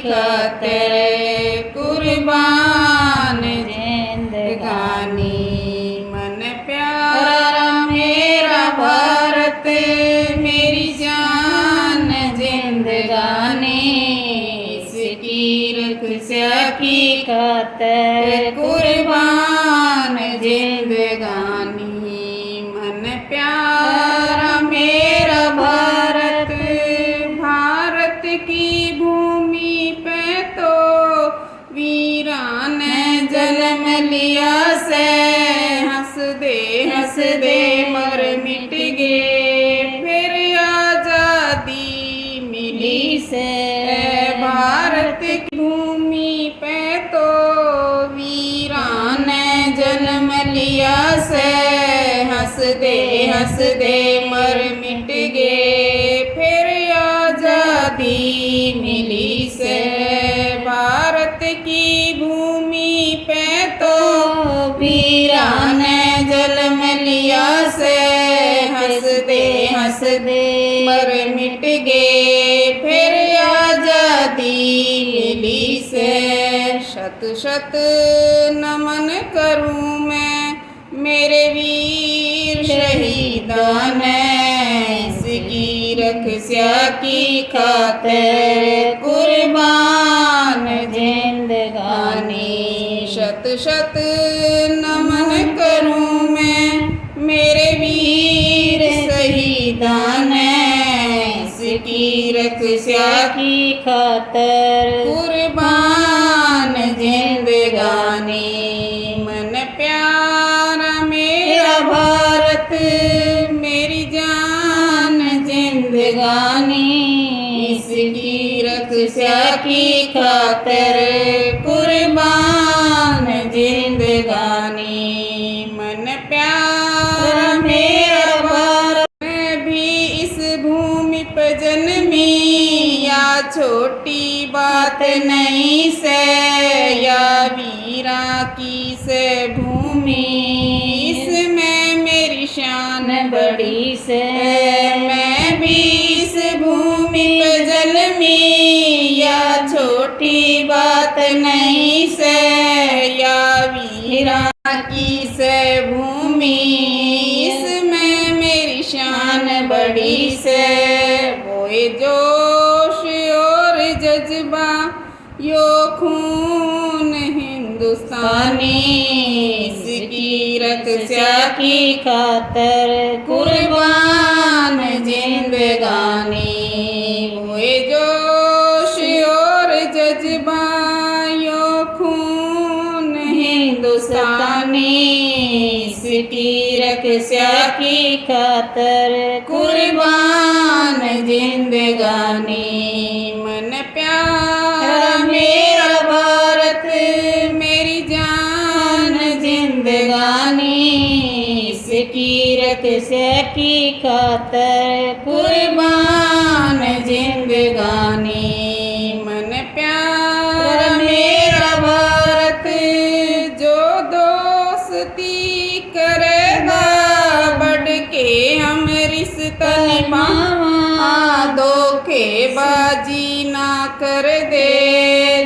खातिर कुर्बान जिंदगानी। मन प्यारा मेरा भारत मेरी जान जिंदगानी। इसकी रक्षा की खातिर कुर्बान जिंदगानी। मन प्यारा मेरा भारत, भारत की भूमि पे तो वीरान जन्म लिया से। हंस दे मर मिट गए फिर आजादी मिली से। भारत की भूमि पे तो वीरान जन्म लिया से। हंस दे मर मिट गए फिर आजादी मिली से। भारत की भूमि पे तो वीरान जन्म लिया से। हंस दे मर मिट गए फिर आजादी मिली से। शत शत नमन करूं मैं मेरे वीर शहीदान। इसकी रक्षा की खातिर कुर्बान जिंदगानी। शत शत नमन करूं मैं मेरे वीर शहीदान। इसकी रक्षा की खातिर कुर्बान जिंदगानी। मन प्यारा मेरा भारत मेरी जान जिंदगानी। इसकी रक्षा की खातिर कुर्बान जिंदगानी। मन प्यारा मेरा भारत, मैं भी इस भूमि पर जन्मी या छोटी बात नहीं से। या वीरा की से भूमि इसमें मेरी शान बड़ी से। मैं भी इस भूमि पर जन्मी या छोटी बात नहीं से। या वीरा की से भूमि इसमें मेरी शान बड़ी से। वो जोश और जज्बा यो खून हिंदुस्तानी। इसकी रक्षा की खातिर कुर्बान जिंदगानी। वो जोश और जज्बा यो खून हिंदुस्तानी। इसकी रक्षा की खातिर कुर्बान जिंदगानी। मन प्यारा मेरा भारत मेरी जान जिंदगानी। इसकी रक्षा की खातिर कुर्बान जिंदगानी। मन प्यारा मेरा भारत जो दोस्ती करेगा बढ़ के हम रिश्ता निभावा। धोखेबाजी ना कर दे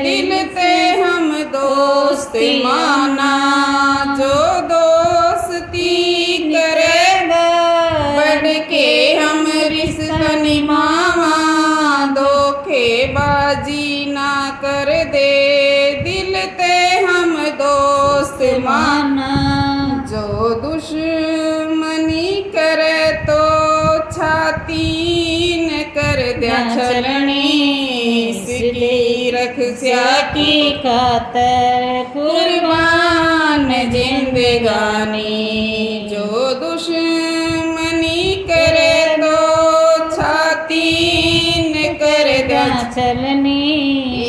दिल ते हम दोस्त माना। जो दोस्ती करेगा बढ़ के हम रिश्ता निभावा। धोखेबाजी ना कर दे दिल ते हम दोस्त माना। जो दुश्मनी करे तो छाती न कर दिया छलनी। इसकी रक्षा की खातिर कुर्बान जिंदगानी। जो दुश्मनी करे तो छाती न कर दिया छलनी।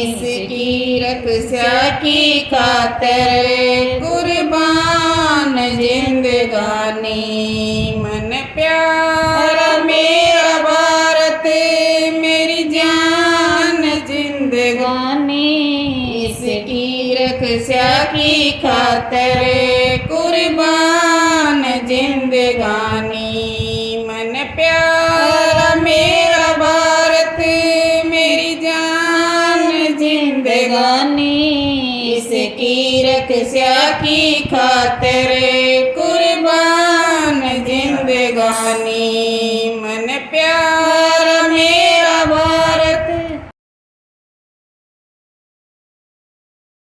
इसकी रक्षा की खातिर कुर्बान जिंदगानी। मन प्यारा मेरा भारत मेरी जान जिंदगानी। इसकी रक्षा की खातिर कुर्बान जिंदगानी। मन प्यारा मेरा भारत मेरी जान जिंदगानी। इसकी रक्षा की खातिर कुर्बान जिंदगानी